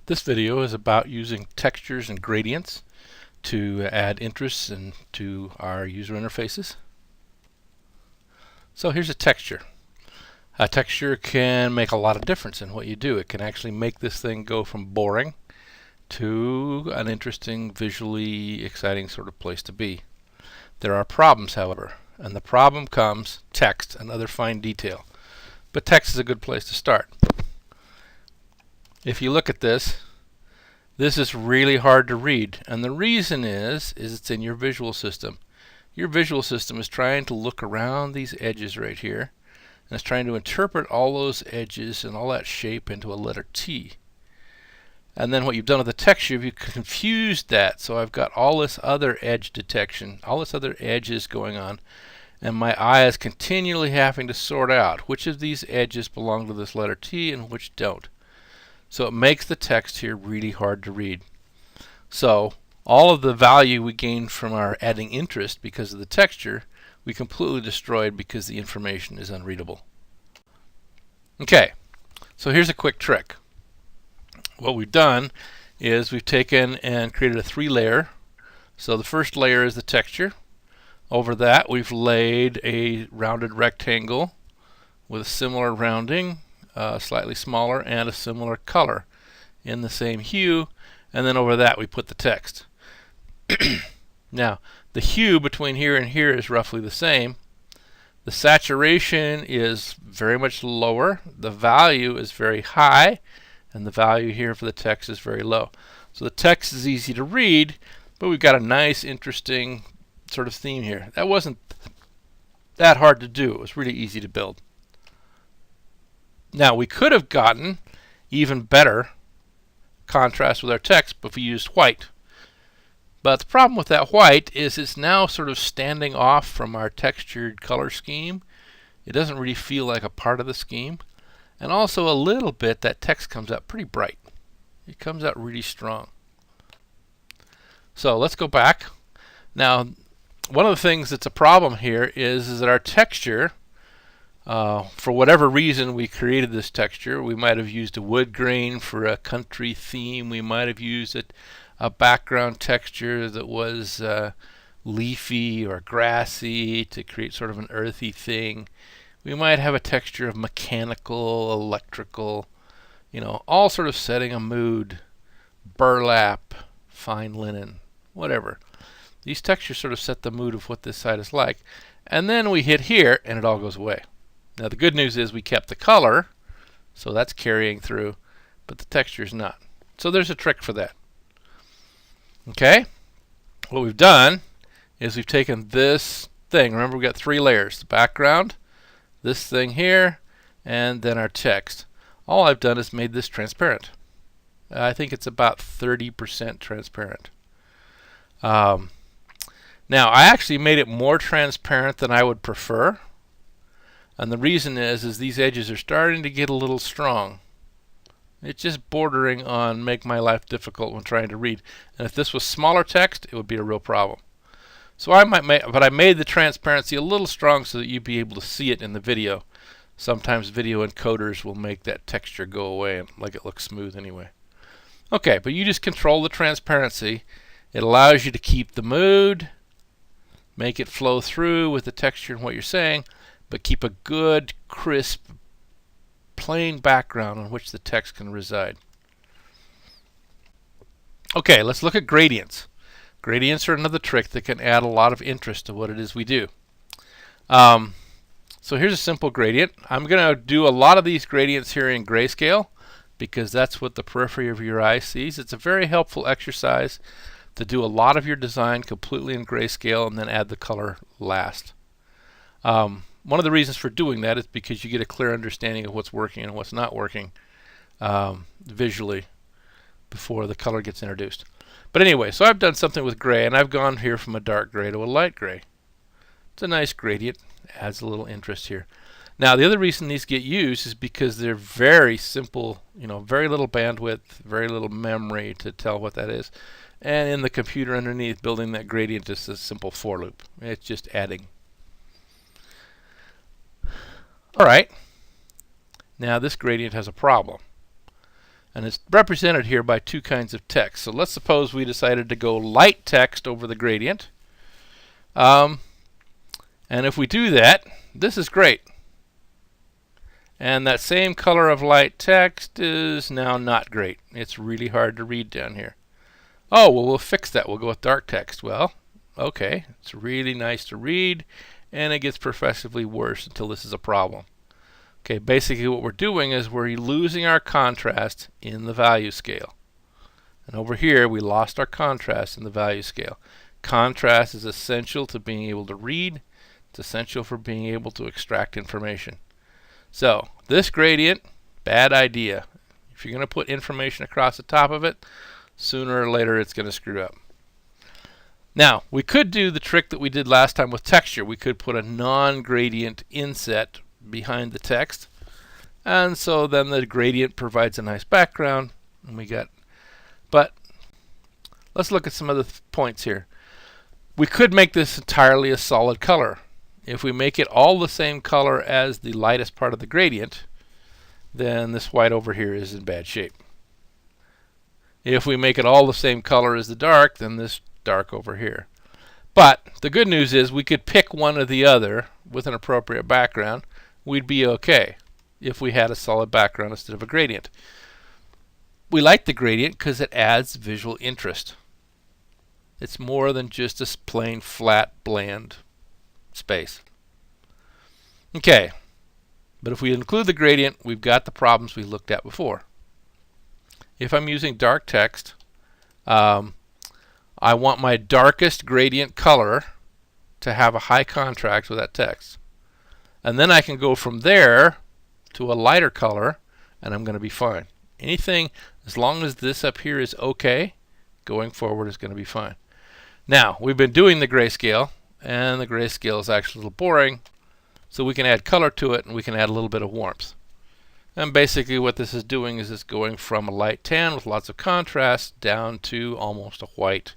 This video is about using textures and gradients to add interests into our user interfaces. So here's a texture. A texture can make a lot of difference in what you do. It can actually make this thing go from boring to an interesting, visually exciting sort of place to be. There are problems, however, and the problem comes text and other fine detail. But text is a good place to start. If you look at this is really hard to read, and the reason is it's in your visual system. Your visual system is trying to look around these edges right here, and it's trying to interpret all those edges and all that shape into a letter T. And then what you've done with the texture, you've confused that, so I've got all this other edge detection, all this other edges going on, and my eye is continually having to sort out which of these edges belong to this letter T and which don't. So it makes the text here really hard to read. So all of the value we gained from our adding interest because of the texture, we completely destroyed because the information is unreadable. Okay, so here's a quick trick. What we've done is we've taken and created a 3-layer. So the first layer is the texture. Over that we've laid a rounded rectangle with a similar rounding, slightly smaller, and a similar color in the same hue, and then over that we put the text. Now the hue between here and here is roughly the same. The saturation is very much lower, the value is very high, and the value here for the text is very low. So the text is easy to read, but we've got a nice interesting sort of theme here. That wasn't that hard to do. It was really easy to build. Now we could have gotten even better contrast with our text if we used white. But the problem with that white is it's now sort of standing off from our textured color scheme. It doesn't really feel like a part of the scheme. And also a little bit that text comes out pretty bright. It comes out really strong. So let's go back. Now one of the things that's a problem here is that our texture, for whatever reason we created this texture, we might have used a wood grain for a country theme, we might have used a background texture that was leafy or grassy to create sort of an earthy thing. We might have a texture of mechanical, electrical, all sort of setting a mood, burlap, fine linen, whatever. These textures sort of set the mood of what this side is like. And then we hit here and it all goes away. Now the good news is we kept the color, so that's carrying through, but the texture is not. So there's a trick for that. Okay, what we've done is we've taken this thing. Remember, we got 3 layers: the background, this thing here, and then our text. All I've done is made this transparent. I think it's about 30% transparent. Now I actually made it more transparent than I would prefer. And the reason is these edges are starting to get a little strong. It's just bordering on make my life difficult when trying to read. And if this was smaller text, it would be a real problem. So I made the transparency a little strong so that you'd be able to see it in the video. Sometimes video encoders will make that texture go away and make it look smooth anyway. Okay, but you just control the transparency. It allows you to keep the mood, make it flow through with the texture and what you're saying, but keep a good, crisp, plain background on which the text can reside. Okay, let's look at gradients. Gradients are another trick that can add a lot of interest to what it is we do. So here's a simple gradient. I'm going to do a lot of these gradients here in grayscale because that's what the periphery of your eye sees. It's a very helpful exercise to do a lot of your design completely in grayscale and then add the color last. One of the reasons for doing that is because you get a clear understanding of what's working and what's not working visually before the color gets introduced. But anyway, so I've done something with gray, and I've gone here from a dark gray to a light gray. It's a nice gradient, adds a little interest here. Now the other reason these get used is because they're very simple, very little bandwidth, very little memory to tell what that is. And in the computer underneath, building that gradient is a simple for loop. It's just adding. Alright, now this gradient has a problem. And it's represented here by two kinds of text. So let's suppose we decided to go light text over the gradient. And if we do that, this is great. And that same color of light text is now not great. It's really hard to read down here. Oh, well, we'll fix that. We'll go with dark text. Well, okay, it's really nice to read, and it gets progressively worse until this is a problem. Okay, basically what we're doing is we're losing our contrast in the value scale. And over here, we lost our contrast in the value scale. Contrast is essential to being able to read. It's essential for being able to extract information. So this gradient, bad idea. If you're going to put information across the top of it, sooner or later it's going to screw up. Now, we could do the trick that we did last time with texture. We could put a non-gradient inset behind the text, and so then the gradient provides a nice background, and but let's look at some other points here. We could make this entirely a solid color. If we make it all the same color as the lightest part of the gradient, then this white over here is in bad shape. If we make it all the same color as the dark, then this dark over here. But the good news is we could pick one or the other with an appropriate background. We'd be okay if we had a solid background instead of a gradient. We like the gradient because it adds visual interest. It's more than just a plain, flat, bland space. Okay, but if we include the gradient, we've got the problems we looked at before. If I'm using dark text, I want my darkest gradient color to have a high contrast with that text. And then I can go from there to a lighter color, and I'm going to be fine. Anything, as long as this up here is okay, going forward is going to be fine. Now, we've been doing the grayscale, and the grayscale is actually a little boring, so we can add color to it, and we can add a little bit of warmth. And basically what this is doing is it's going from a light tan with lots of contrast down to almost a white,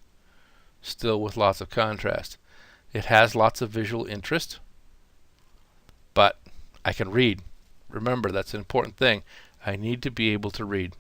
still with lots of contrast. It has lots of visual interest, but I can read. Remember, that's an important thing. I need to be able to read.